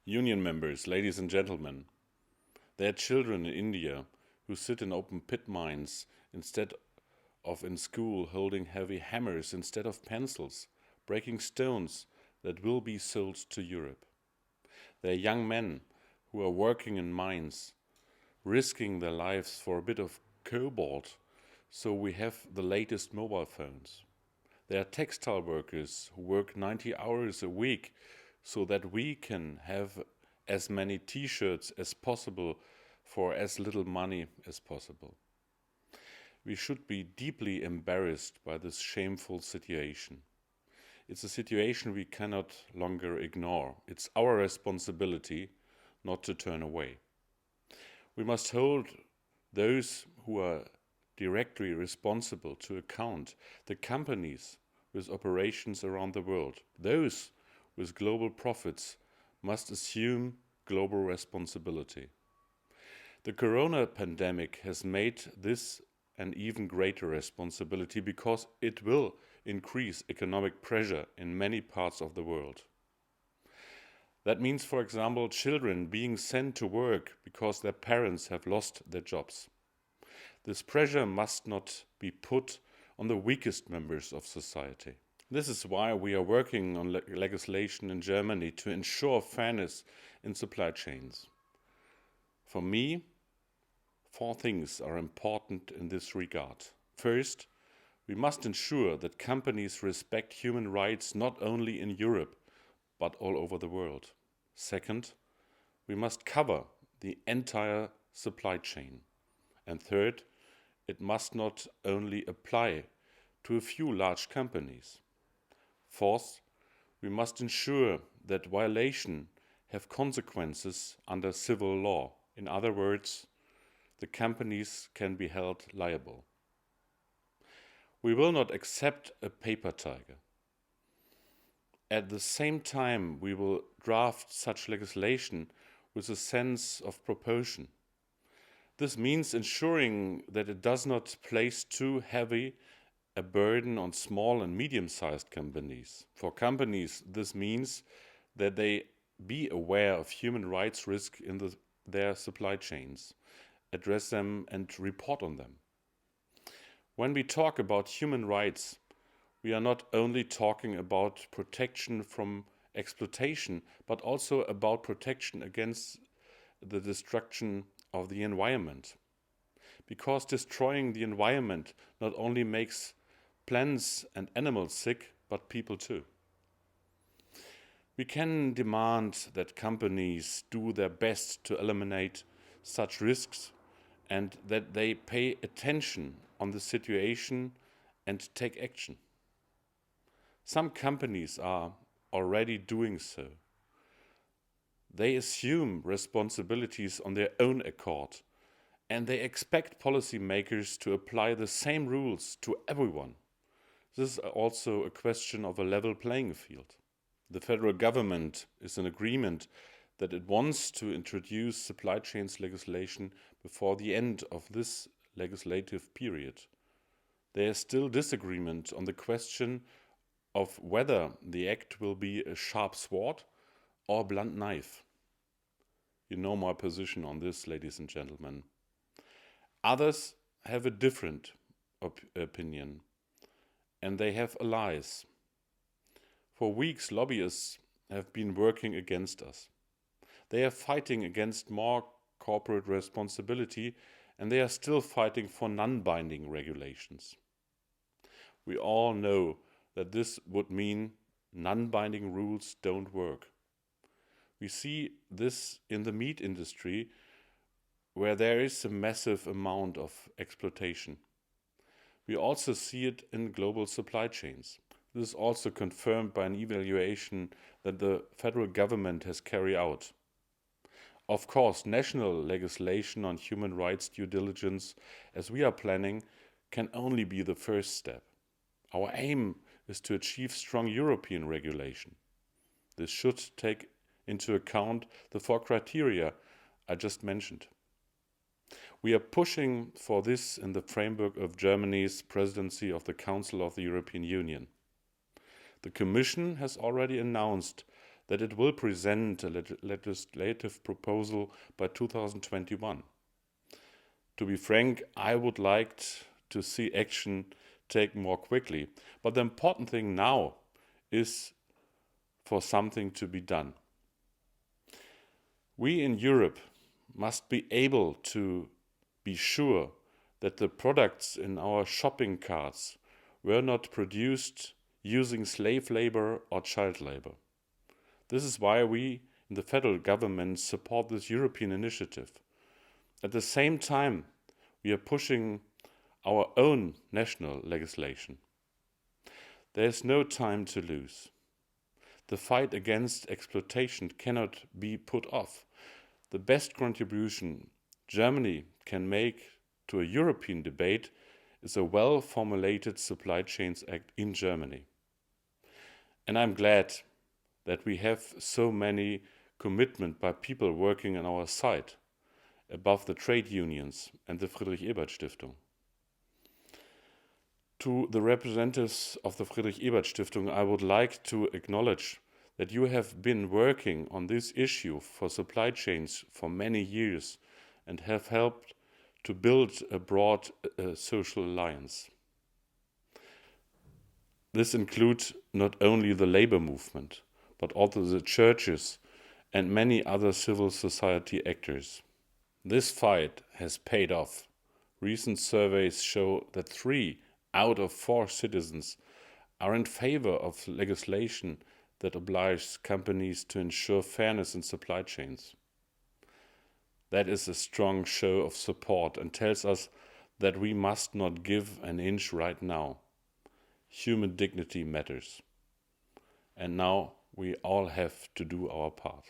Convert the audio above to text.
Union members, ladies and gentlemen, there are children in India who sit in open pit mines instead of in school, holding heavy hammers instead of pencils, breaking stones that will be sold to Europe. There are young men who are working in mines, risking their lives for a bit of cobalt, so we have the latest mobile phones. There are textile workers who work 90 hours a week so that we can have as many t-shirts as possible for as little money as possible. We should be deeply embarrassed by this shameful situation. It's a situation we cannot longer ignore. It's our responsibility not to turn away. We must hold those who are directly responsible to account, the companies with operations around the world. Those with global profits must assume global responsibility. The corona pandemic has made this an even greater responsibility because it will increase economic pressure in many parts of the world. That means, for example, children being sent to work because their parents have lost their jobs. This pressure must not be put on the weakest members of society. This is why we are working on legislation in Germany to ensure fairness in supply chains. For me, 4 things are important in this regard. First, we must ensure that companies respect human rights not only in Europe, but all over the world. Second, we must cover the entire supply chain. And third, it must not only apply to a few large companies. Fourth, we must ensure that violations have consequences under civil law. In other words, the companies can be held liable. We will not accept a paper tiger. At the same time, we will draft such legislation with a sense of proportion. This means ensuring that it does not place too heavy a burden on small and medium-sized companies. For companies, this means that they be aware of human rights risk in their supply chains, address them and report on them. When we talk about human rights, we are not only talking about protection from exploitation, but also about protection against the destruction of the environment. Because destroying the environment not only makes plants and animals sick, but people too. We can demand that companies do their best to eliminate such risks and that they pay attention on the situation and take action. Some companies are already doing so. They assume responsibilities on their own accord, and they expect policymakers to apply the same rules to everyone. This is also a question of a level playing field. The federal government is in agreement that it wants to introduce supply chains legislation before the end of this legislative period. There is still disagreement on the question of whether the act will be a sharp sword or a blunt knife. You know my position on this, ladies and gentlemen. Others have a different opinion, and they have allies. For weeks, lobbyists have been working against us. They are fighting against more corporate responsibility, and they are still fighting for non-binding regulations. We all know that this would mean non-binding rules don't work. We see this in the meat industry, where there is a massive amount of exploitation. We also see it in global supply chains. This is also confirmed by an evaluation that the federal government has carried out. Of course, national legislation on human rights due diligence, as we are planning, can only be the first step. Our aim is to achieve strong European regulation. This should take into account the 4 criteria I just mentioned. We are pushing for this in the framework of Germany's presidency of the Council of the European Union. The Commission has already announced that it will present a legislative proposal by 2021. To be frank, I would like to see action taken more quickly, but the important thing now is for something to be done. We in Europe must be able to be sure that the products in our shopping carts were not produced using slave labor or child labor. This is why we in the federal government support this European initiative. At the same time, we are pushing our own national legislation. There is no time to lose. The fight against exploitation cannot be put off. The best contribution Germany can make to a European debate is a well-formulated Supply Chains Act in Germany. And I'm glad that we have so many commitment by people working on our side, above the trade unions and the Friedrich-Ebert-Stiftung. To the representatives of the Friedrich-Ebert-Stiftung, I would like to acknowledge that you have been working on this issue for supply chains for many years and have helped to build a broad social alliance. This includes not only the labor movement, but also the churches and many other civil society actors. This fight has paid off. Recent surveys show that 3 out of 4 citizens are in favor of legislation that obliges companies to ensure fairness in supply chains. That is a strong show of support and tells us that we must not give an inch right now. Human dignity matters. And now we all have to do our part.